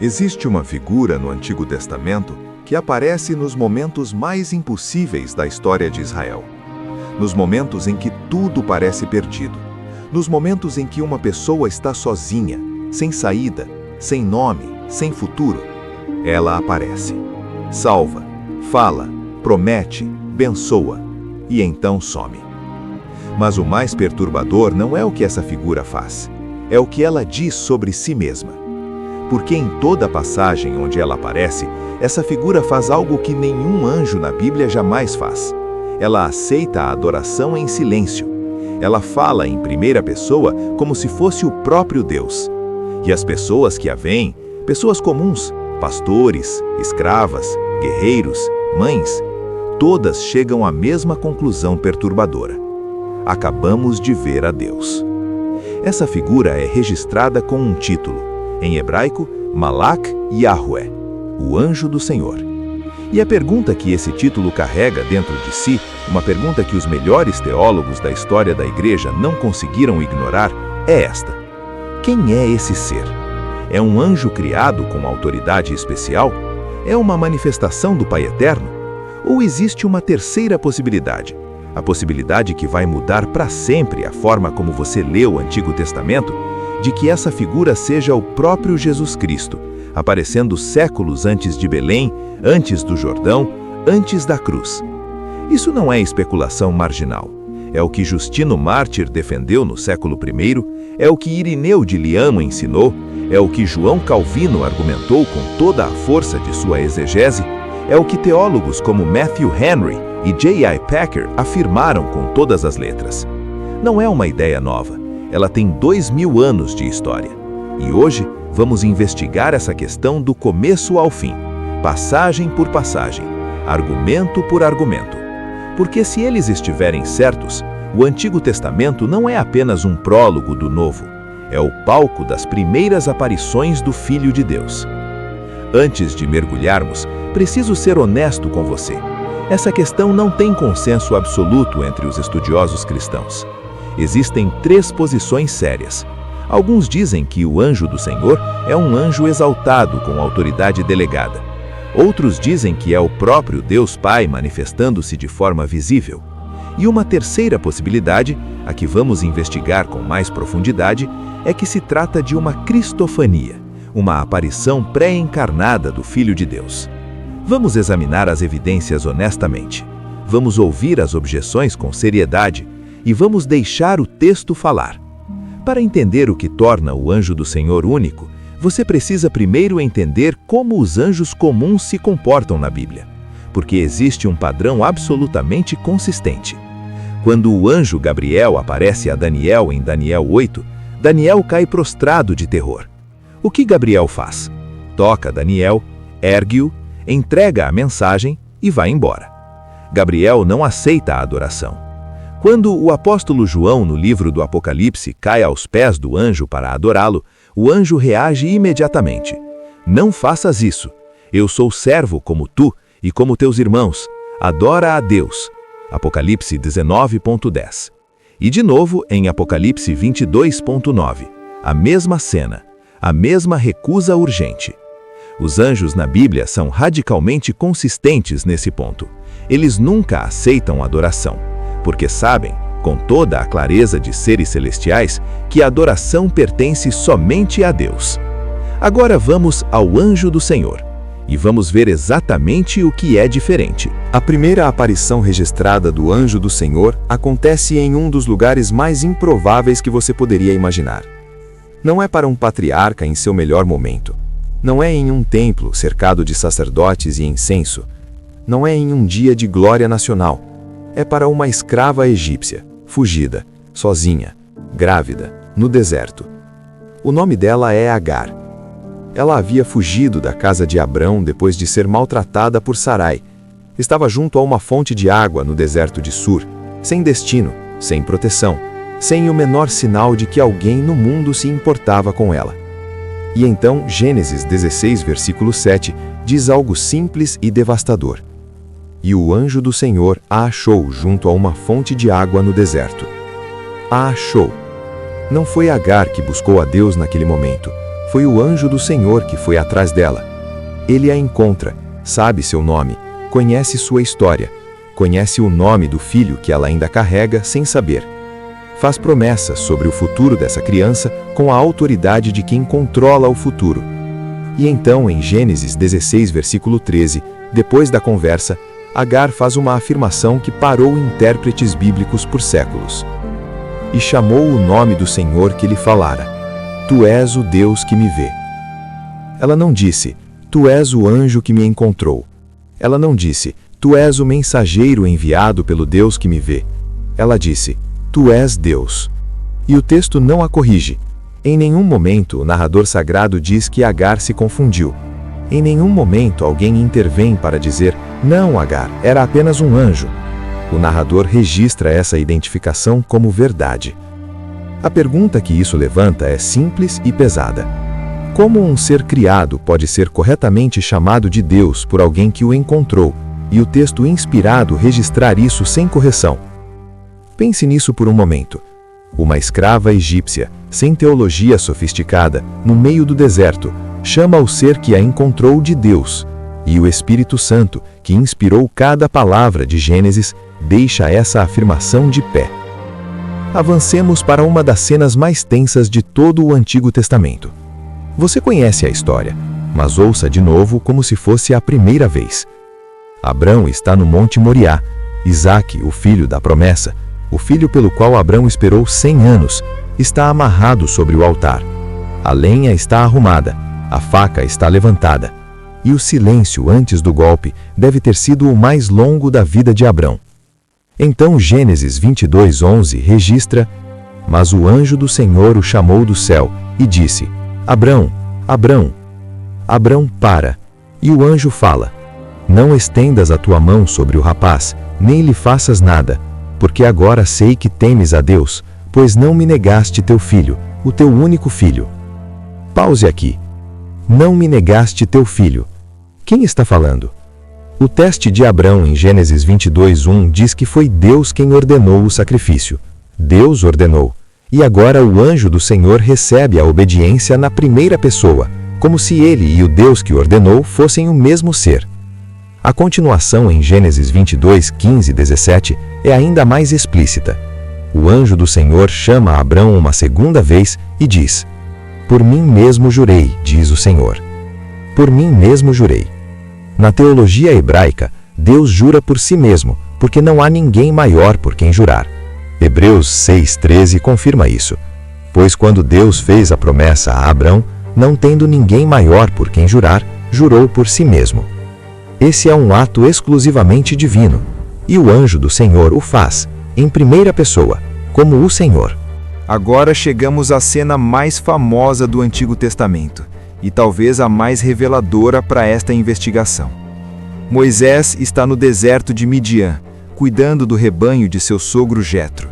Existe uma figura no Antigo Testamento que aparece nos momentos mais impossíveis da história de Israel. Nos momentos em que tudo parece perdido. Nos momentos em que uma pessoa está sozinha, sem saída, sem nome, sem futuro. Ela aparece. Salva, fala, promete, abençoa e então some. Mas o mais perturbador não é o que essa figura faz, é o que ela diz sobre si mesma. Porque em toda a passagem onde ela aparece, essa figura faz algo que nenhum anjo na Bíblia jamais faz. Ela aceita a adoração em silêncio. Ela fala em primeira pessoa como se fosse o próprio Deus. E as pessoas que a veem, pessoas comuns, pastores, escravas, guerreiros, mães, todas chegam à mesma conclusão perturbadora. Acabamos de ver a Deus. Essa figura é registrada com um título, em hebraico, Malach Yahweh, o anjo do Senhor. E a pergunta que esse título carrega dentro de si, uma pergunta que os melhores teólogos da história da igreja não conseguiram ignorar, é esta: quem é esse ser? É um anjo criado com autoridade especial? É uma manifestação do Pai Eterno? Ou existe uma terceira possibilidade? A possibilidade que vai mudar para sempre a forma como você lê o Antigo Testamento, de que essa figura seja o próprio Jesus Cristo, aparecendo séculos antes de Belém, antes do Jordão, antes da cruz. Isso não é especulação marginal. É o que Justino Mártir defendeu no século I, é o que Irineu de Liamo ensinou, é o que João Calvino argumentou com toda a força de sua exegese, é o que teólogos como Matthew Henry e J.I. Packer afirmaram com todas as letras. Não é uma ideia nova. Ela tem 2000 anos de história. E hoje vamos investigar essa questão do começo ao fim, passagem por passagem, argumento por argumento. Porque se eles estiverem certos, o Antigo Testamento não é apenas um prólogo do Novo, é o palco das primeiras aparições do Filho de Deus. Antes de mergulharmos, preciso ser honesto com você. Essa questão não tem consenso absoluto entre os estudiosos cristãos. Existem 3 posições sérias. Alguns dizem que o anjo do Senhor é um anjo exaltado com autoridade delegada. Outros dizem que é o próprio Deus Pai manifestando-se de forma visível. E uma terceira possibilidade, a que vamos investigar com mais profundidade, é que se trata de uma cristofania, uma aparição pré-encarnada do Filho de Deus. Vamos examinar as evidências honestamente. Vamos ouvir as objeções com seriedade e vamos deixar o texto falar. Para entender o que torna o anjo do Senhor único, você precisa primeiro entender como os anjos comuns se comportam na Bíblia, porque existe um padrão absolutamente consistente. Quando o anjo Gabriel aparece a Daniel em Daniel 8, Daniel cai prostrado de terror. O que Gabriel faz? Toca Daniel, ergue-o, entrega a mensagem e vai embora. Gabriel não aceita a adoração. Quando o apóstolo João, no livro do Apocalipse, cai aos pés do anjo para adorá-lo, o anjo reage imediatamente. Não faças isso. Eu sou servo como tu e como teus irmãos. Adora a Deus. Apocalipse 19.10. E de novo em Apocalipse 22.9. A mesma cena, a mesma recusa urgente. Os anjos na Bíblia são radicalmente consistentes nesse ponto. Eles nunca aceitam adoração, porque sabem, com toda a clareza de seres celestiais, que a adoração pertence somente a Deus. Agora vamos ao anjo do Senhor, e vamos ver exatamente o que é diferente. A primeira aparição registrada do anjo do Senhor acontece em um dos lugares mais improváveis que você poderia imaginar. Não é para um patriarca em seu melhor momento. Não é em um templo cercado de sacerdotes e incenso. Não é em um dia de glória nacional. É para uma escrava egípcia, fugida, sozinha, grávida, no deserto. O nome dela é Agar. Ela havia fugido da casa de Abrão depois de ser maltratada por Sarai. Estava junto a uma fonte de água no deserto de Sur, sem destino, sem proteção, sem o menor sinal de que alguém no mundo se importava com ela. E então, Gênesis 16, versículo 7, diz algo simples e devastador. E o anjo do Senhor a achou junto a uma fonte de água no deserto. A achou. Não foi Agar que buscou a Deus naquele momento. Foi o anjo do Senhor que foi atrás dela. Ele a encontra, sabe seu nome, conhece sua história, conhece o nome do filho que ela ainda carrega sem saber. Faz promessas sobre o futuro dessa criança com a autoridade de quem controla o futuro. E então, em Gênesis 16, versículo 13, depois da conversa, Agar faz uma afirmação que parou intérpretes bíblicos por séculos. E chamou o nome do Senhor que lhe falara: Tu és o Deus que me vê. Ela não disse: Tu és o anjo que me encontrou. Ela não disse: Tu és o mensageiro enviado pelo Deus que me vê. Ela disse: Tu és Deus. E o texto não a corrige. Em nenhum momento o narrador sagrado diz que Agar se confundiu. Em nenhum momento alguém intervém para dizer: Não, Agar, era apenas um anjo. O narrador registra essa identificação como verdade. A pergunta que isso levanta é simples e pesada. Como um ser criado pode ser corretamente chamado de Deus por alguém que o encontrou, e o texto inspirado registrar isso sem correção? Pense nisso por um momento. Uma escrava egípcia, sem teologia sofisticada, no meio do deserto, chama o ser que a encontrou de Deus, e o Espírito Santo, que inspirou cada palavra de Gênesis, deixa essa afirmação de pé. Avancemos para uma das cenas mais tensas de todo o Antigo Testamento. Você conhece a história, mas ouça de novo como se fosse a primeira vez. Abrão está no Monte Moriá. Isaque, o filho da promessa, o filho pelo qual Abrão esperou 100 anos, está amarrado sobre o altar. A lenha está arrumada, a faca está levantada, e o silêncio antes do golpe deve ter sido o mais longo da vida de Abrão. Então Gênesis 22:11 registra: Mas o anjo do Senhor o chamou do céu e disse: Abrão, Abrão. Abrão para, e o anjo fala: Não estendas a tua mão sobre o rapaz, nem lhe faças nada, porque agora sei que temes a Deus, pois não me negaste teu filho, o teu único filho. Pause aqui. Não me negaste teu filho. Quem está falando? O teste de Abrão em Gênesis 22:1 diz que foi Deus quem ordenou o sacrifício. Deus ordenou. E agora o anjo do Senhor recebe a obediência na primeira pessoa, como se ele e o Deus que ordenou fossem o mesmo ser. A continuação em Gênesis 22:15-17 é ainda mais explícita. O anjo do Senhor chama Abrão uma segunda vez e diz: Por mim mesmo jurei, diz o Senhor. Por mim mesmo jurei. Na teologia hebraica, Deus jura por si mesmo, porque não há ninguém maior por quem jurar. Hebreus 6:13 confirma isso. Pois quando Deus fez a promessa a Abrão, não tendo ninguém maior por quem jurar, jurou por si mesmo. Esse é um ato exclusivamente divino, e o anjo do Senhor o faz, em primeira pessoa, como o Senhor. Agora chegamos à cena mais famosa do Antigo Testamento, e talvez a mais reveladora para esta investigação. Moisés está no deserto de Midian, cuidando do rebanho de seu sogro Jetro.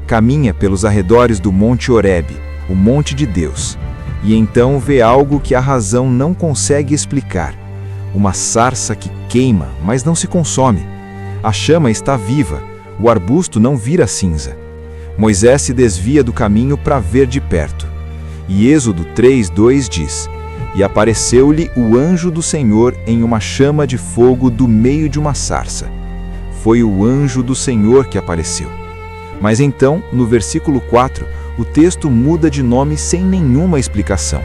Caminha pelos arredores do Monte Horebe, o monte de Deus, e então vê algo que a razão não consegue explicar. Uma sarça que queima, mas não se consome. A chama está viva, o arbusto não vira cinza. Moisés se desvia do caminho para ver de perto. E Êxodo 3:2 diz: E apareceu-lhe o anjo do Senhor em uma chama de fogo do meio de uma sarça. Foi o anjo do Senhor que apareceu. Mas então, no versículo 4, o texto muda de nome sem nenhuma explicação.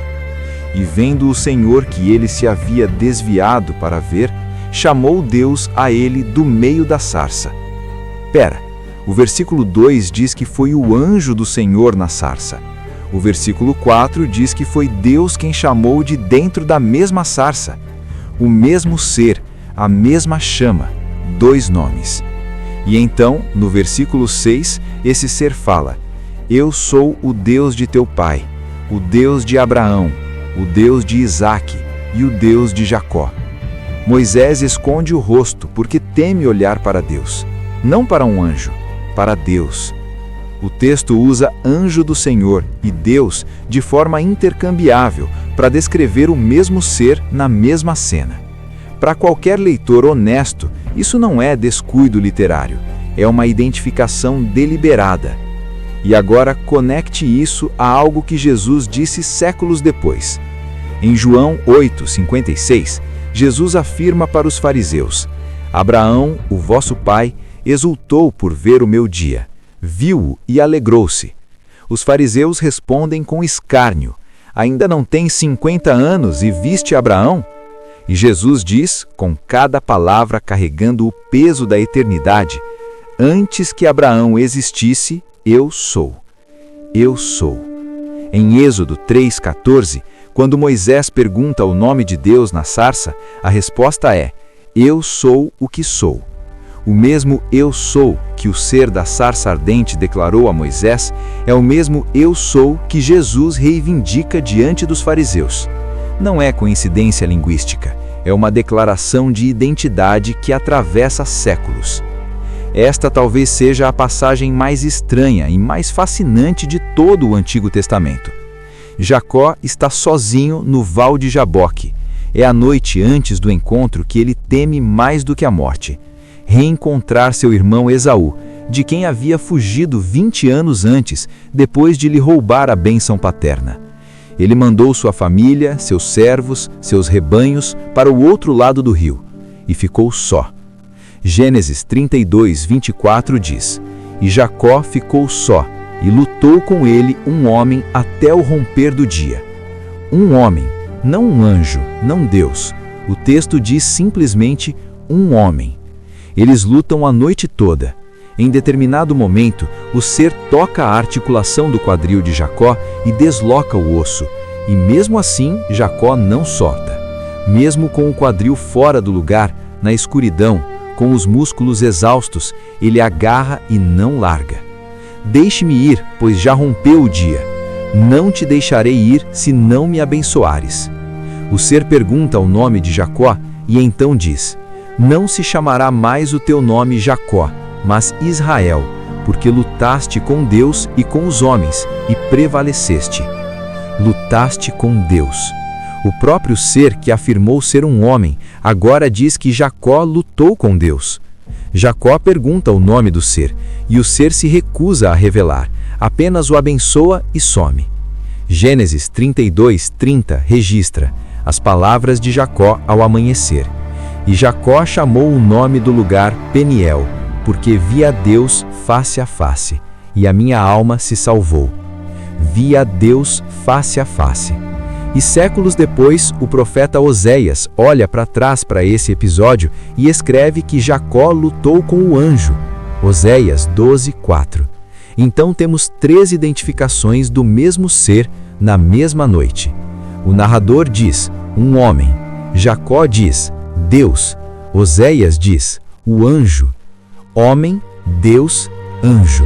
E vendo o Senhor que ele se havia desviado para ver, chamou Deus a ele do meio da sarça. Pera, o versículo 2 diz que foi o anjo do Senhor na sarça. O versículo 4 diz que foi Deus quem chamou de dentro da mesma sarça. O mesmo ser, a mesma chama, 2 nomes. E então, no versículo 6, esse ser fala: Eu sou o Deus de teu pai, o Deus de Abraão, o Deus de Isaque e o Deus de Jacó. Moisés esconde o rosto porque teme olhar para Deus, não para um anjo, para Deus. O texto usa anjo do Senhor e Deus de forma intercambiável para descrever o mesmo ser na mesma cena. Para qualquer leitor honesto, isso não é descuido literário, é uma identificação deliberada. E agora conecte isso a algo que Jesus disse séculos depois. Em João 8:56, Jesus afirma para os fariseus: Abraão, o vosso pai, exultou por ver o meu dia, viu-o e alegrou-se. Os fariseus respondem com escárnio: ainda não tens 50 anos e viste Abraão? E Jesus diz, com cada palavra carregando o peso da eternidade: antes que Abraão existisse, eu sou. Eu sou. Em Êxodo 3:14, quando Moisés pergunta o nome de Deus na sarça, a resposta é: eu sou o que sou. O mesmo eu sou que o ser da sarça ardente declarou a Moisés é o mesmo eu sou que Jesus reivindica diante dos fariseus. Não é coincidência linguística, é uma declaração de identidade que atravessa séculos. Esta talvez seja a passagem mais estranha e mais fascinante de todo o Antigo Testamento. Jacó está sozinho no Val de Jaboque. É a noite antes do encontro que ele teme mais do que a morte: reencontrar seu irmão Esaú, de quem havia fugido 20 anos antes, depois de lhe roubar a bênção paterna. Ele mandou sua família, seus servos, seus rebanhos para o outro lado do rio, e ficou só. Gênesis 32:24 diz: e Jacó ficou só, e lutou com ele um homem até o romper do dia. Um homem, não um anjo, não Deus. O texto diz simplesmente um homem. Eles lutam a noite toda. Em determinado momento, o ser toca a articulação do quadril de Jacó e desloca o osso. E mesmo assim, Jacó não solta. Mesmo com o quadril fora do lugar, na escuridão, com os músculos exaustos, ele agarra e não larga. Deixe-me ir, pois já rompeu o dia. Não te deixarei ir se não me abençoares. O ser pergunta o nome de Jacó e então diz: não se chamará mais o teu nome Jacó, mas Israel, porque lutaste com Deus e com os homens, e prevaleceste. Lutaste com Deus. O próprio ser que afirmou ser um homem, agora diz que Jacó lutou com Deus. Jacó pergunta o nome do ser, e o ser se recusa a revelar, apenas o abençoa e some. Gênesis 32:30 registra as palavras de Jacó ao amanhecer. E Jacó chamou o nome do lugar Peniel, porque vi a Deus face a face, e a minha alma se salvou. Vi a Deus face a face. E séculos depois, o profeta Oséias olha para trás para esse episódio e escreve que Jacó lutou com o anjo. Oséias 12:4. Então temos 3 identificações do mesmo ser na mesma noite. O narrador diz, um homem. Jacó diz, Deus. Oséias diz, o anjo. Homem, Deus, anjo.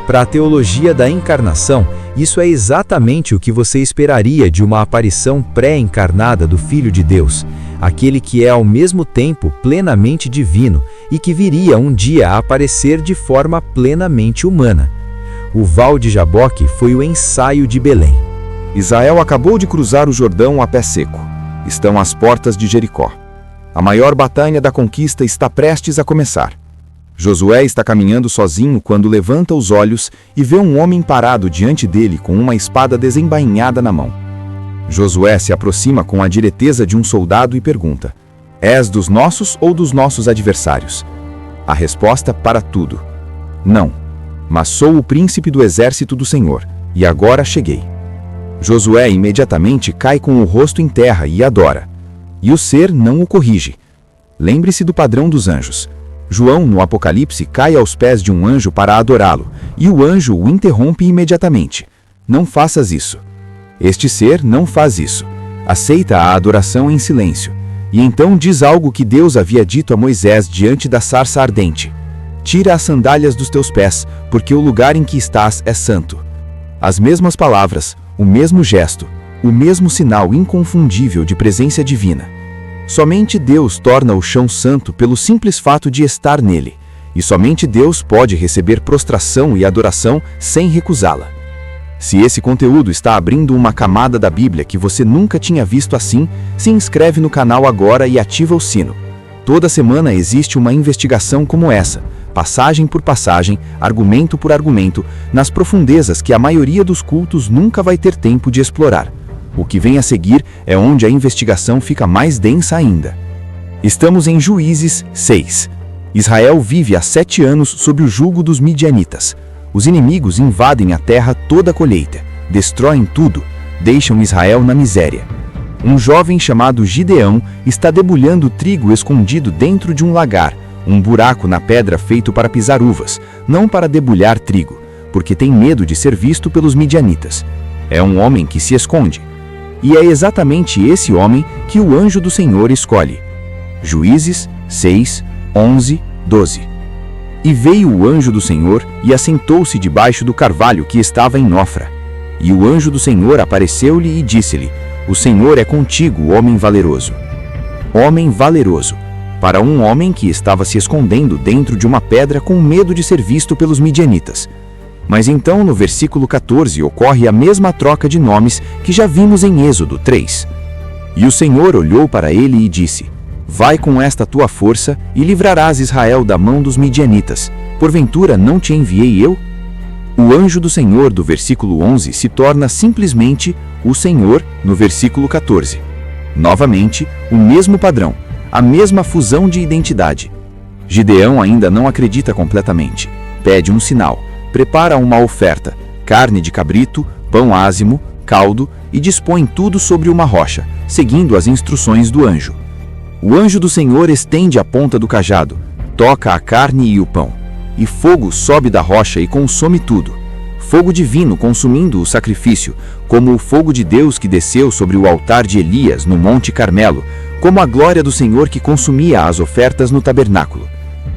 Para a teologia da encarnação, isso é exatamente o que você esperaria de uma aparição pré-encarnada do Filho de Deus, aquele que é ao mesmo tempo plenamente divino e que viria um dia a aparecer de forma plenamente humana. O Val de Jaboque foi o ensaio de Belém. Israel acabou de cruzar o Jordão a pé seco. Estão às portas de Jericó. A maior batalha da conquista está prestes a começar. Josué está caminhando sozinho quando levanta os olhos e vê um homem parado diante dele com uma espada desembainhada na mão. Josué se aproxima com a direteza de um soldado e pergunta: és dos nossos ou dos nossos adversários? A resposta para tudo: não, mas sou o príncipe do exército do Senhor, e agora cheguei. Josué imediatamente cai com o rosto em terra e adora. E o ser não o corrige. Lembre-se do padrão dos anjos. João, no Apocalipse, cai aos pés de um anjo para adorá-lo, e o anjo o interrompe imediatamente. Não faças isso. Este ser não faz isso. Aceita a adoração em silêncio. E então diz algo que Deus havia dito a Moisés diante da sarça ardente: tira as sandálias dos teus pés, porque o lugar em que estás é santo. As mesmas palavras, o mesmo gesto, o mesmo sinal inconfundível de presença divina. Somente Deus torna o chão santo pelo simples fato de estar nele, e somente Deus pode receber prostração e adoração sem recusá-la. Se esse conteúdo está abrindo uma camada da Bíblia que você nunca tinha visto assim, se inscreve no canal agora e ativa o sino. Toda semana existe uma investigação como essa, passagem por passagem, argumento por argumento, nas profundezas que a maioria dos cultos nunca vai ter tempo de explorar. O que vem a seguir é onde a investigação fica mais densa ainda. Estamos em Juízes 6. Israel vive há 7 anos sob o jugo dos midianitas. Os inimigos invadem a terra toda a colheita, destroem tudo, deixam Israel na miséria. Um jovem chamado Gideão está debulhando trigo escondido dentro de um lagar, um buraco na pedra feito para pisar uvas, não para debulhar trigo, porque tem medo de ser visto pelos midianitas. É um homem que se esconde. E é exatamente esse homem que o anjo do Senhor escolhe. Juízes 6, 11, 12. E veio o anjo do Senhor e assentou-se debaixo do carvalho que estava em Nofra. E o anjo do Senhor apareceu-lhe e disse-lhe: O Senhor é contigo, homem valeroso. Homem valeroso, para um homem que estava se escondendo dentro de uma pedra com medo de ser visto pelos midianitas. Mas então, no versículo 14, ocorre a mesma troca de nomes que já vimos em Êxodo 3. E o Senhor olhou para ele e disse: Vai com esta tua força e livrarás Israel da mão dos midianitas. Porventura não te enviei eu? O anjo do Senhor do versículo 11 se torna simplesmente o Senhor no versículo 14. Novamente, o mesmo padrão, a mesma fusão de identidade. Gideão ainda não acredita completamente. Pede um sinal, prepara uma oferta, carne de cabrito, pão ázimo, caldo e dispõe tudo sobre uma rocha, seguindo as instruções do anjo. O anjo do Senhor estende a ponta do cajado, toca a carne e o pão, e fogo sobe da rocha e consome tudo. Fogo divino consumindo o sacrifício, como o fogo de Deus que desceu sobre o altar de Elias no Monte Carmelo, como a glória do Senhor que consumia as ofertas no tabernáculo.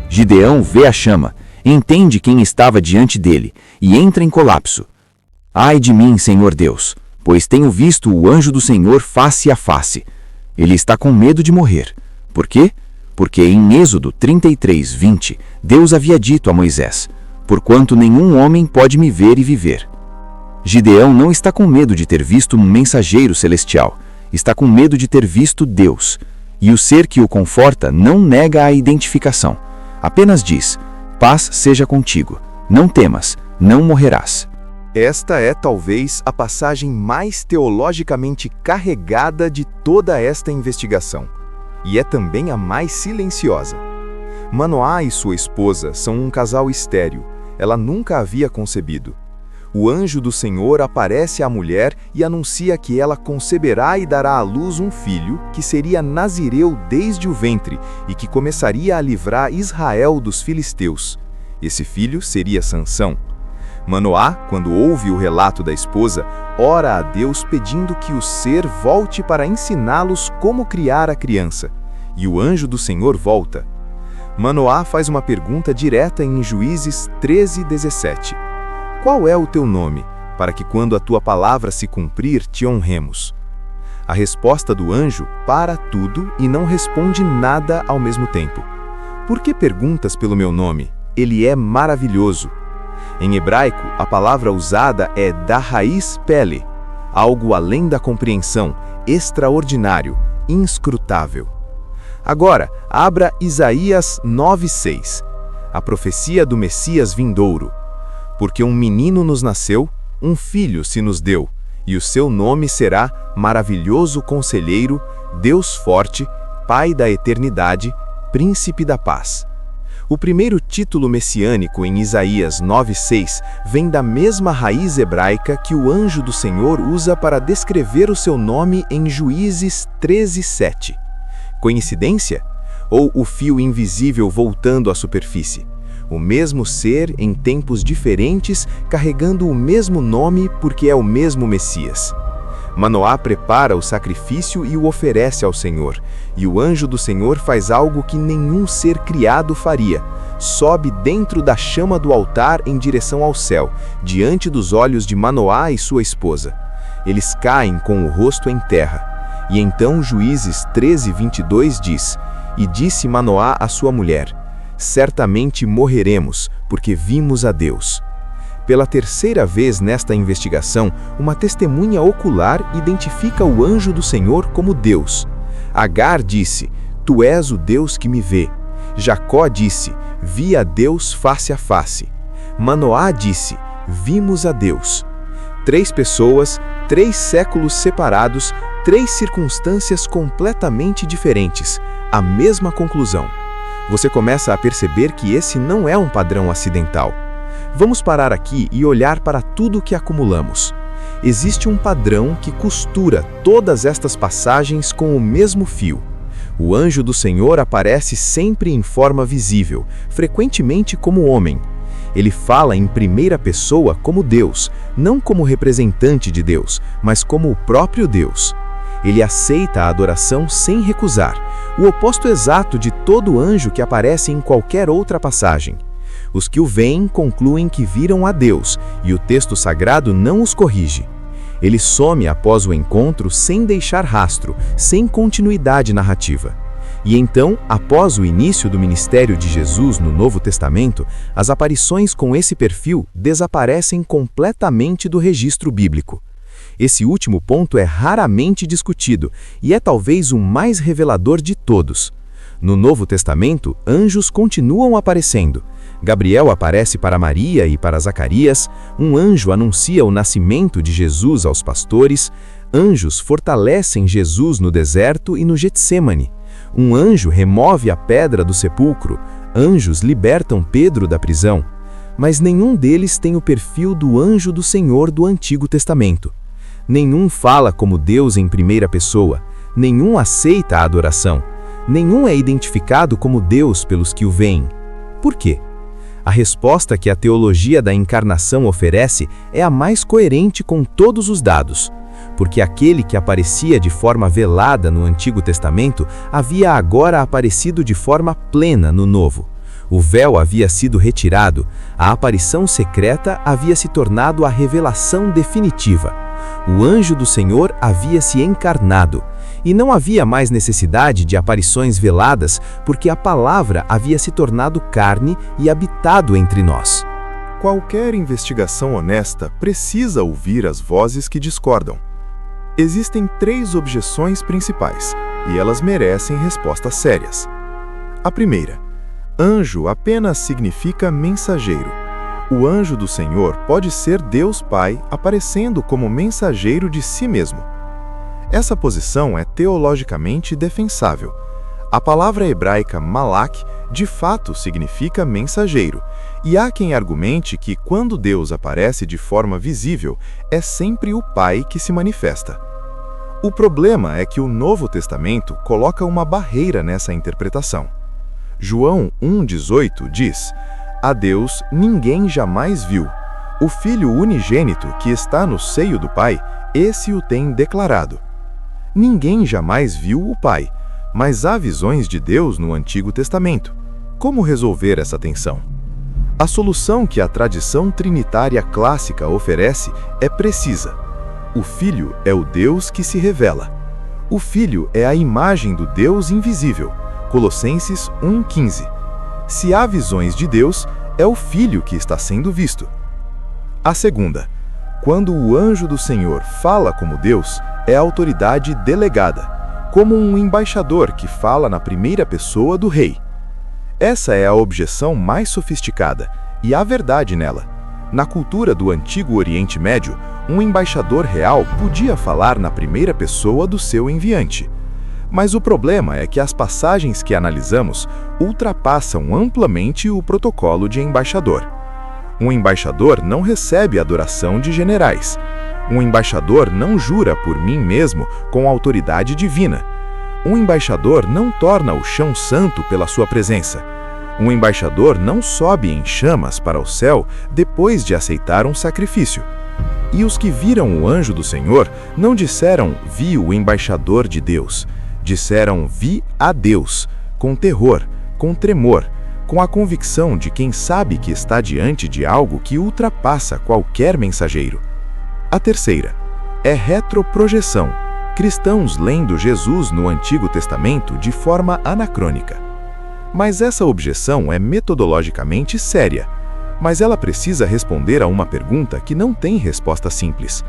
Gideão vê a chama, entende quem estava diante dele e entra em colapso. Ai de mim, Senhor Deus, pois tenho visto o anjo do Senhor face a face. Ele está com medo de morrer. Por quê? Porque em Êxodo 33, 20, Deus havia dito a Moisés: Porquanto nenhum homem pode me ver e viver. Gideão não está com medo de ter visto um mensageiro celestial, está com medo de ter visto Deus. E o ser que o conforta não nega a identificação. Apenas diz: Paz seja contigo, não temas, não morrerás. Esta é talvez a passagem mais teologicamente carregada de toda esta investigação, e é também a mais silenciosa. Manoá e sua esposa são um casal estéril, ela nunca havia concebido. O anjo do Senhor aparece à mulher e anuncia que ela conceberá e dará à luz um filho que seria nazireu desde o ventre e que começaria a livrar Israel dos filisteus. Esse filho seria Sansão. Manoá, quando ouve o relato da esposa, ora a Deus pedindo que o ser volte para ensiná-los como criar a criança. E o anjo do Senhor volta. Manoá faz uma pergunta direta em Juízes 13, 17. Qual é o teu nome, para que quando a tua palavra se cumprir, te honremos? A resposta do anjo para tudo e não responde nada ao mesmo tempo. Por que perguntas pelo meu nome? Ele é maravilhoso. Em hebraico, a palavra usada é da raiz pele, algo além da compreensão, extraordinário, inscrutável. Agora, abra Isaías 9:6, a profecia do Messias vindouro. Porque um menino nos nasceu, um filho se nos deu, e o seu nome será Maravilhoso Conselheiro, Deus Forte, Pai da Eternidade, Príncipe da Paz. O primeiro título messiânico em Isaías 9:6 vem da mesma raiz hebraica que o anjo do Senhor usa para descrever o seu nome em Juízes 13:7. Coincidência? Ou o fio invisível voltando à superfície? O mesmo ser em tempos diferentes, carregando o mesmo nome porque é o mesmo Messias. Manoá prepara o sacrifício e o oferece ao Senhor, e o anjo do Senhor faz algo que nenhum ser criado faria. Sobe dentro da chama do altar em direção ao céu, diante dos olhos de Manoá e sua esposa. Eles caem com o rosto em terra. E então Juízes 13:22 diz: E disse Manoá à sua mulher: Certamente morreremos, porque vimos a Deus. Pela terceira vez nesta investigação, uma testemunha ocular identifica o anjo do Senhor como Deus. Agar disse: Tu és o Deus que me vê. Jacó disse: Vi a Deus face a face. Manoá disse: Vimos a Deus. 3 pessoas, 3 séculos separados, 3 circunstâncias completamente diferentes, a mesma conclusão. Você começa a perceber que esse não é um padrão acidental. Vamos parar aqui e olhar para tudo o que acumulamos. Existe um padrão que costura todas estas passagens com o mesmo fio. O anjo do Senhor aparece sempre em forma visível, frequentemente como homem. Ele fala em primeira pessoa como Deus, não como representante de Deus, mas como o próprio Deus. Ele aceita a adoração sem recusar, o oposto exato de todo anjo que aparece em qualquer outra passagem. Os que o veem concluem que viram a Deus, e o texto sagrado não os corrige. Ele some após o encontro sem deixar rastro, sem continuidade narrativa. E então, após o início do ministério de Jesus no Novo Testamento, as aparições com esse perfil desaparecem completamente do registro bíblico. Esse último ponto é raramente discutido e é talvez o mais revelador de todos. No Novo Testamento, anjos continuam aparecendo. Gabriel aparece para Maria e para Zacarias, um anjo anuncia o nascimento de Jesus aos pastores, anjos fortalecem Jesus no deserto e no Getsêmani. Um anjo remove a pedra do sepulcro, anjos libertam Pedro da prisão, mas nenhum deles tem o perfil do anjo do Senhor do Antigo Testamento. Nenhum fala como Deus em primeira pessoa, nenhum aceita a adoração, nenhum é identificado como Deus pelos que o veem. Por quê? A resposta que a teologia da encarnação oferece é a mais coerente com todos os dados. Porque aquele que aparecia de forma velada no Antigo Testamento havia agora aparecido de forma plena no Novo. O véu havia sido retirado, a aparição secreta havia se tornado a revelação definitiva. O anjo do Senhor havia se encarnado, e não havia mais necessidade de aparições veladas, porque a palavra havia se tornado carne e habitado entre nós. Qualquer investigação honesta precisa ouvir as vozes que discordam. Existem 3 objeções principais, e elas merecem respostas sérias. A primeira: anjo apenas significa mensageiro. O anjo do Senhor pode ser Deus Pai aparecendo como mensageiro de si mesmo. Essa posição é teologicamente defensável. A palavra hebraica malak de fato significa mensageiro, e há quem argumente que quando Deus aparece de forma visível, é sempre o Pai que se manifesta. O problema é que o Novo Testamento coloca uma barreira nessa interpretação. João 1,18 diz: "A Deus ninguém jamais viu. O Filho unigênito que está no seio do Pai, esse o tem declarado." Ninguém jamais viu o Pai, mas há visões de Deus no Antigo Testamento. Como resolver essa tensão? A solução que a tradição trinitária clássica oferece é precisa. O Filho é o Deus que se revela. O Filho é a imagem do Deus invisível. Colossenses 1,15. Se há visões de Deus, é o Filho que está sendo visto. A segunda: quando o anjo do Senhor fala como Deus, é autoridade delegada, como um embaixador que fala na primeira pessoa do rei. Essa é a objeção mais sofisticada, e há verdade nela. Na cultura do Antigo Oriente Médio, um embaixador real podia falar na primeira pessoa do seu enviante. Mas o problema é que as passagens que analisamos ultrapassam amplamente o protocolo de embaixador. Um embaixador não recebe adoração de generais. Um embaixador não jura por mim mesmo com autoridade divina. Um embaixador não torna o chão santo pela sua presença. Um embaixador não sobe em chamas para o céu depois de aceitar um sacrifício. E os que viram o anjo do Senhor não disseram "vi o embaixador de Deus". Disseram "vi a Deus", com terror, com tremor, com a convicção de quem sabe que está diante de algo que ultrapassa qualquer mensageiro. A terceira é retroprojeção. Cristãos lendo Jesus no Antigo Testamento de forma anacrônica. Mas essa objeção é metodologicamente séria, mas ela precisa responder a uma pergunta que não tem resposta simples.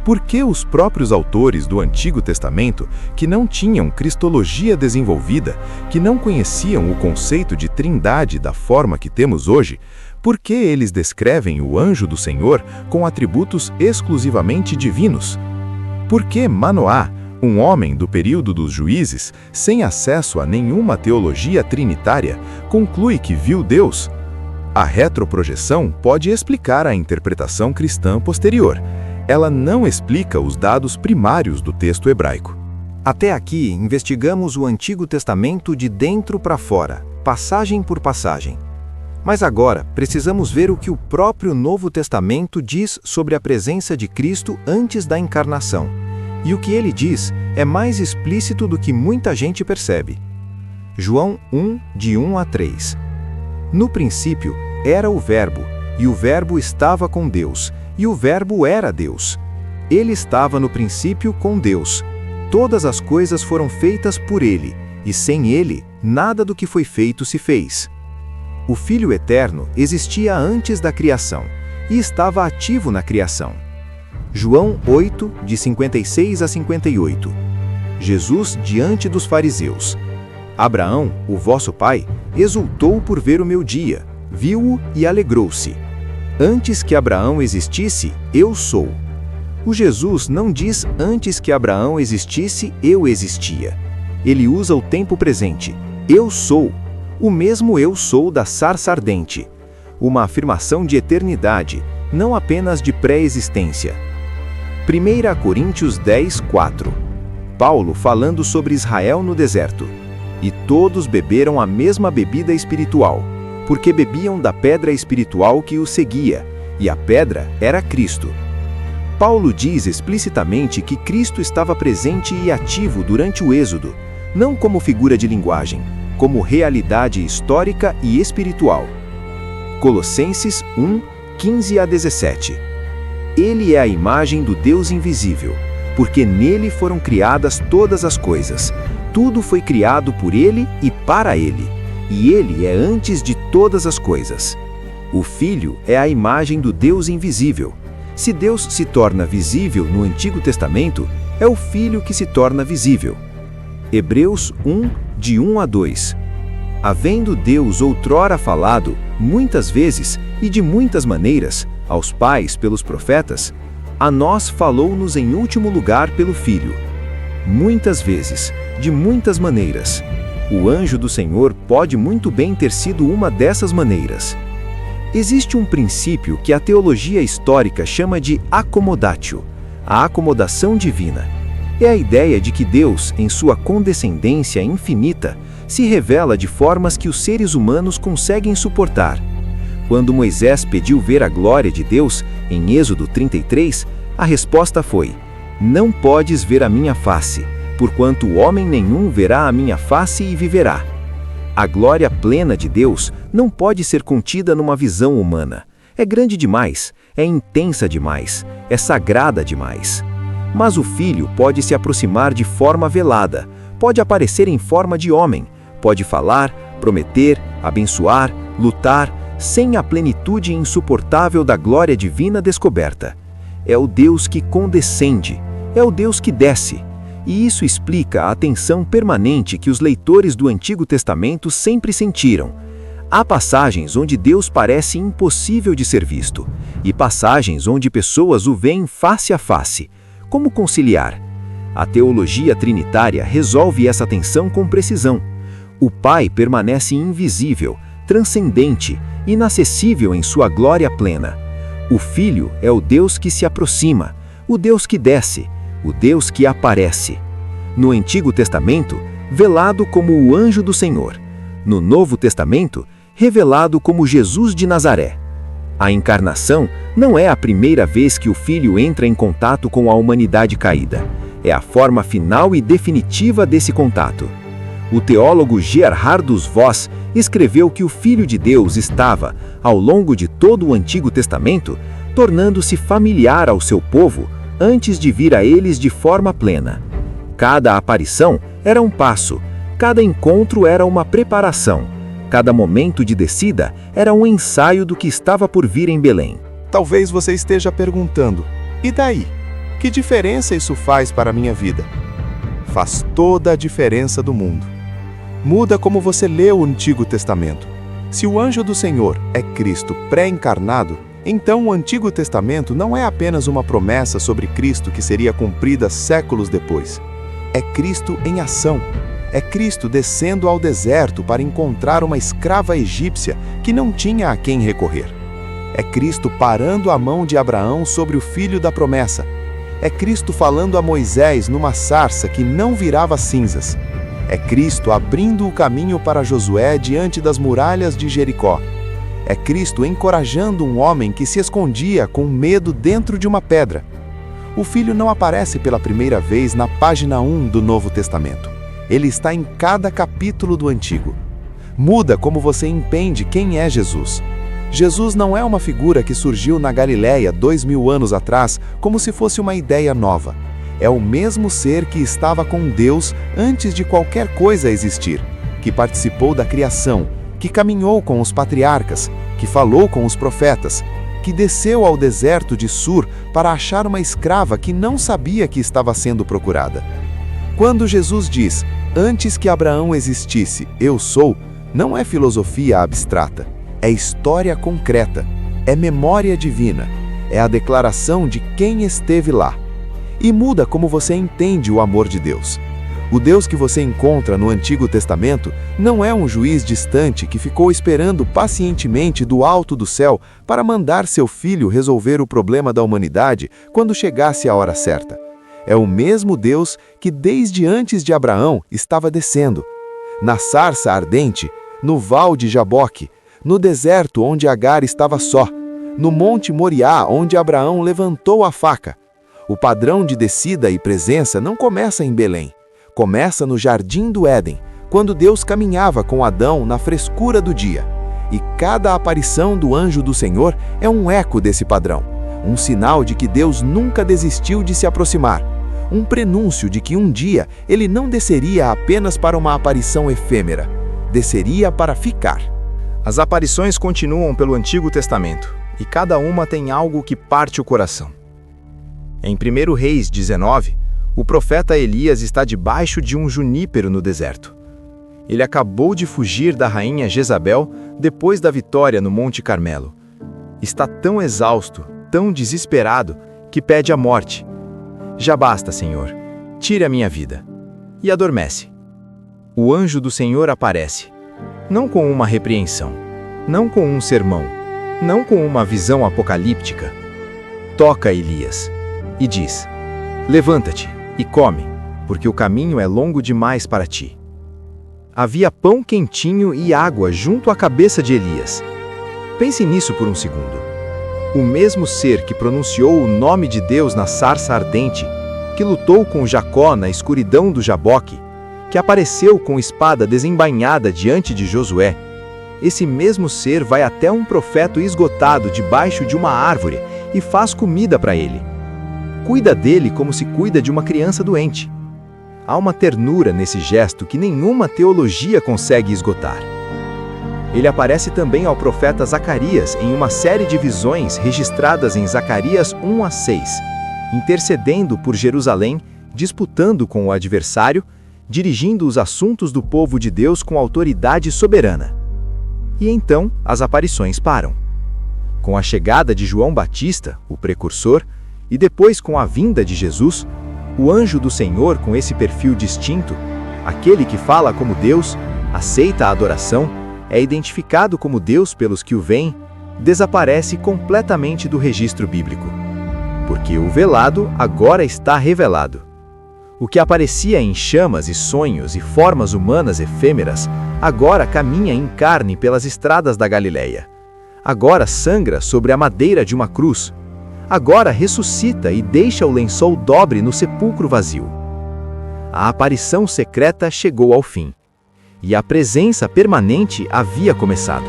Por que os próprios autores do Antigo Testamento, que não tinham cristologia desenvolvida, que não conheciam o conceito de trindade da forma que temos hoje, por que eles descrevem o anjo do Senhor com atributos exclusivamente divinos? Por que Manoá, um homem do período dos juízes, sem acesso a nenhuma teologia trinitária, conclui que viu Deus? A retroprojeção pode explicar a interpretação cristã posterior. Ela não explica os dados primários do texto hebraico. Até aqui, investigamos o Antigo Testamento de dentro para fora, passagem por passagem. Mas agora, precisamos ver o que o próprio Novo Testamento diz sobre a presença de Cristo antes da encarnação. E o que ele diz é mais explícito do que muita gente percebe. João 1, de 1 a 3. No princípio era o Verbo, e o Verbo estava com Deus, e o Verbo era Deus. Ele estava no princípio com Deus. Todas as coisas foram feitas por ele, e sem ele, nada do que foi feito se fez. O Filho Eterno existia antes da criação, e estava ativo na criação. João 8, de 56 a 58. Jesus diante dos fariseus. Abraão, o vosso pai, exultou por ver o meu dia, viu-o e alegrou-se. Antes que Abraão existisse, eu sou. O Jesus não diz antes que Abraão existisse, eu existia. Ele usa o tempo presente, eu sou, o mesmo eu sou da sarça ardente. Uma afirmação de eternidade, não apenas de pré-existência. 1 Coríntios 10, 4. Paulo falando sobre Israel no deserto. E todos beberam a mesma bebida espiritual, porque bebiam da pedra espiritual que os seguia, e a pedra era Cristo. Paulo diz explicitamente que Cristo estava presente e ativo durante o Êxodo, não como figura de linguagem, como realidade histórica e espiritual. Colossenses 1, 15 a 17. Ele é a imagem do Deus invisível, porque nele foram criadas todas as coisas. Tudo foi criado por ele e para ele, e ele é antes de todas as coisas. O Filho é a imagem do Deus invisível. Se Deus se torna visível no Antigo Testamento, é o Filho que se torna visível. Hebreus 1, de 1 a 2. Havendo Deus outrora falado, muitas vezes e de muitas maneiras, aos pais pelos profetas, a nós falou-nos em último lugar pelo Filho. Muitas vezes, de muitas maneiras. O anjo do Senhor pode muito bem ter sido uma dessas maneiras. Existe um princípio que a teologia histórica chama de acomodatio, a acomodação divina. É a ideia de que Deus, em sua condescendência infinita, se revela de formas que os seres humanos conseguem suportar. Quando Moisés pediu ver a glória de Deus, em Êxodo 33, a resposta foi: não podes ver a minha face, porquanto homem nenhum verá a minha face e viverá. A glória plena de Deus não pode ser contida numa visão humana. É grande demais, é intensa demais, é sagrada demais. Mas o Filho pode se aproximar de forma velada, pode aparecer em forma de homem, pode falar, prometer, abençoar, lutar, sem a plenitude insuportável da glória divina descoberta. É o Deus que condescende, é o Deus que desce. E isso explica a atenção permanente que os leitores do Antigo Testamento sempre sentiram. Há passagens onde Deus parece impossível de ser visto, e passagens onde pessoas o veem face a face. Como conciliar? A teologia trinitária resolve essa tensão com precisão. O Pai permanece invisível, transcendente, inacessível em sua glória plena. O Filho é o Deus que se aproxima, o Deus que desce, o Deus que aparece. No Antigo Testamento, velado como o anjo do Senhor. No Novo Testamento, revelado como Jesus de Nazaré. A encarnação não é a primeira vez que o Filho entra em contato com a humanidade caída. É a forma final e definitiva desse contato. O teólogo Gerhardus Voss escreveu que o Filho de Deus estava, ao longo de todo o Antigo Testamento, tornando-se familiar ao seu povo antes de vir a eles de forma plena. Cada aparição era um passo, cada encontro era uma preparação, cada momento de descida era um ensaio do que estava por vir em Belém. Talvez você esteja perguntando, e daí? Que diferença isso faz para a minha vida? Faz toda a diferença do mundo. Muda como você lê o Antigo Testamento. Se o anjo do Senhor é Cristo pré-encarnado, Então, o Antigo Testamento não é apenas uma promessa sobre Cristo que seria cumprida séculos depois. É Cristo em ação. É Cristo descendo ao deserto para encontrar uma escrava egípcia que não tinha a quem recorrer. É Cristo parando a mão de Abraão sobre o filho da promessa. É Cristo falando a Moisés numa sarça que não virava cinzas. É Cristo abrindo o caminho para Josué diante das muralhas de Jericó. É Cristo encorajando um homem que se escondia com medo dentro de uma pedra. O Filho não aparece pela primeira vez na página 1 do Novo Testamento. Ele está em cada capítulo do Antigo. Muda como você entende quem é Jesus. Jesus não é uma figura que surgiu na Galileia 2000 anos atrás como se fosse uma ideia nova. É o mesmo ser que estava com Deus antes de qualquer coisa existir, que participou da criação, que caminhou com os patriarcas, que falou com os profetas, que desceu ao deserto de Sur para achar uma escrava que não sabia que estava sendo procurada. Quando Jesus diz, antes que Abraão existisse, eu sou, não é filosofia abstrata, é história concreta, é memória divina, é a declaração de quem esteve lá. E muda como você entende o amor de Deus. O Deus que você encontra no Antigo Testamento não é um juiz distante que ficou esperando pacientemente do alto do céu para mandar seu filho resolver o problema da humanidade quando chegasse a hora certa. É o mesmo Deus que desde antes de Abraão estava descendo. Na sarça ardente, no val de Jaboque, no deserto onde Agar estava só, no monte Moriá onde Abraão levantou a faca. O padrão de descida e presença não começa em Belém. Começa no Jardim do Éden, quando Deus caminhava com Adão na frescura do dia. E cada aparição do anjo do Senhor é um eco desse padrão, um sinal de que Deus nunca desistiu de se aproximar, um prenúncio de que um dia ele não desceria apenas para uma aparição efêmera, desceria para ficar. As aparições continuam pelo Antigo Testamento, e cada uma tem algo que parte o coração. Em 1 Reis 19, o profeta Elias está debaixo de um junípero no deserto. Ele acabou de fugir da rainha Jezabel depois da vitória no Monte Carmelo. Está tão exausto, tão desesperado, que pede a morte. Já basta, Senhor, tire a minha vida. E adormece. O anjo do Senhor aparece, não com uma repreensão, não com um sermão, não com uma visão apocalíptica. Toca Elias e diz: levanta-te e come, porque o caminho é longo demais para ti. Havia pão quentinho e água junto à cabeça de Elias. Pense nisso por um segundo. O mesmo ser que pronunciou o nome de Deus na sarça ardente, que lutou com Jacó na escuridão do Jaboque, que apareceu com espada desembainhada diante de Josué, esse mesmo ser vai até um profeta esgotado debaixo de uma árvore e faz comida para ele. Cuida dele como se cuida de uma criança doente. Há uma ternura nesse gesto que nenhuma teologia consegue esgotar. Ele aparece também ao profeta Zacarias em uma série de visões registradas em Zacarias 1-6, intercedendo por Jerusalém, disputando com o adversário, dirigindo os assuntos do povo de Deus com autoridade soberana. E então as aparições param. Com a chegada de João Batista, o precursor, e depois com a vinda de Jesus, o anjo do Senhor com esse perfil distinto, aquele que fala como Deus, aceita a adoração, é identificado como Deus pelos que o veem, desaparece completamente do registro bíblico. Porque o velado agora está revelado. O que aparecia em chamas e sonhos e formas humanas efêmeras, agora caminha em carne pelas estradas da Galileia. Agora sangra sobre a madeira de uma cruz. Agora ressuscita e deixa o lençol dobre no sepulcro vazio. A aparição secreta chegou ao fim, e a presença permanente havia começado.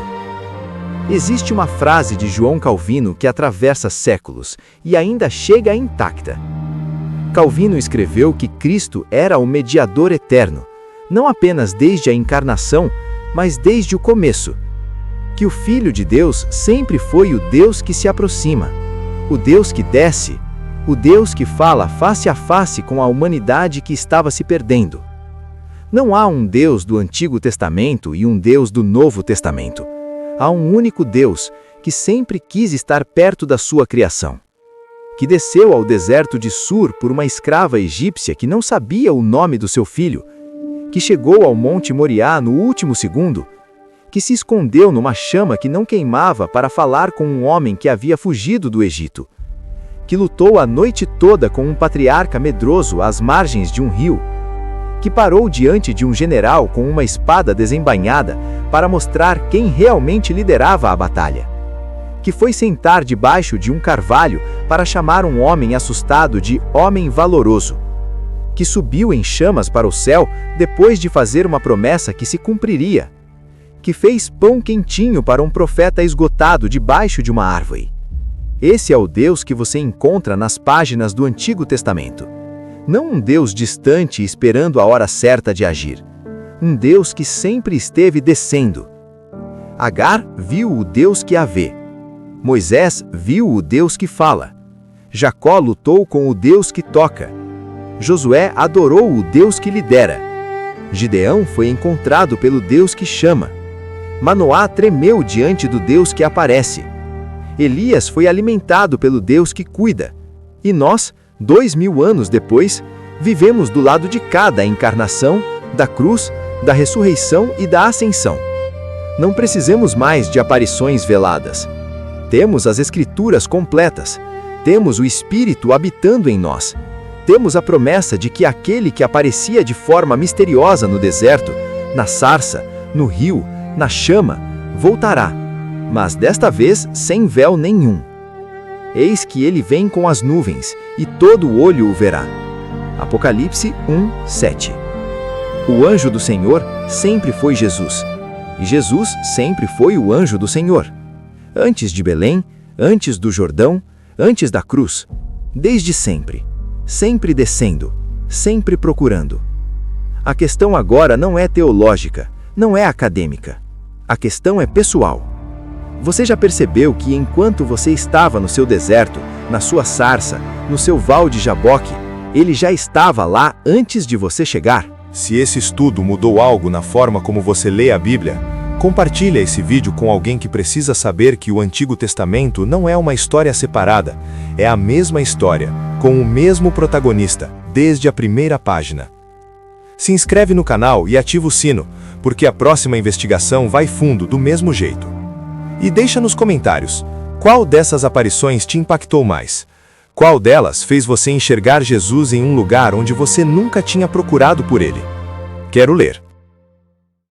Existe uma frase de João Calvino que atravessa séculos e ainda chega intacta. Calvino escreveu que Cristo era o mediador eterno, não apenas desde a encarnação, mas desde o começo. Que o Filho de Deus sempre foi o Deus que se aproxima, o Deus que desce, o Deus que fala face a face com a humanidade que estava se perdendo. Não há um Deus do Antigo Testamento e um Deus do Novo Testamento. Há um único Deus, que sempre quis estar perto da sua criação, que desceu ao deserto de Sur por uma escrava egípcia que não sabia o nome do seu filho, que chegou ao Monte Moriá no último segundo, que se escondeu numa chama que não queimava para falar com um homem que havia fugido do Egito, que lutou a noite toda com um patriarca medroso às margens de um rio, que parou diante de um general com uma espada desembainhada para mostrar quem realmente liderava a batalha, que foi sentar debaixo de um carvalho para chamar um homem assustado de homem valoroso, que subiu em chamas para o céu depois de fazer uma promessa que se cumpriria, que fez pão quentinho para um profeta esgotado debaixo de uma árvore. Esse é o Deus que você encontra nas páginas do Antigo Testamento. Não um Deus distante esperando a hora certa de agir. Um Deus que sempre esteve descendo. Agar viu o Deus que a vê. Moisés viu o Deus que fala. Jacó lutou com o Deus que toca. Josué adorou o Deus que lidera. Gideão foi encontrado pelo Deus que chama. Manoá tremeu diante do Deus que aparece. Elias foi alimentado pelo Deus que cuida. E nós, 2000 anos depois, vivemos do lado de cá da encarnação, da cruz, da ressurreição e da ascensão. Não precisamos mais de aparições veladas. Temos as Escrituras completas. Temos o Espírito habitando em nós. Temos a promessa de que aquele que aparecia de forma misteriosa no deserto, na sarça, no rio, na chama, voltará, mas desta vez sem véu nenhum. Eis que ele vem com as nuvens, e todo o olho o verá. Apocalipse 1:7. O anjo do Senhor sempre foi Jesus, e Jesus sempre foi o anjo do Senhor. Antes de Belém, antes do Jordão, antes da cruz, desde sempre, sempre descendo, sempre procurando. A questão agora não é teológica, não é acadêmica. A questão é pessoal. Você já percebeu que enquanto você estava no seu deserto, na sua sarça, no seu val de Jaboque, ele já estava lá antes de você chegar? Se esse estudo mudou algo na forma como você lê a Bíblia, compartilhe esse vídeo com alguém que precisa saber que o Antigo Testamento não é uma história separada, é a mesma história, com o mesmo protagonista, desde a primeira página. Se inscreve no canal e ativa o sino, porque a próxima investigação vai fundo do mesmo jeito. E deixa nos comentários, qual dessas aparições te impactou mais? Qual delas fez você enxergar Jesus em um lugar onde você nunca tinha procurado por ele? Quero ler.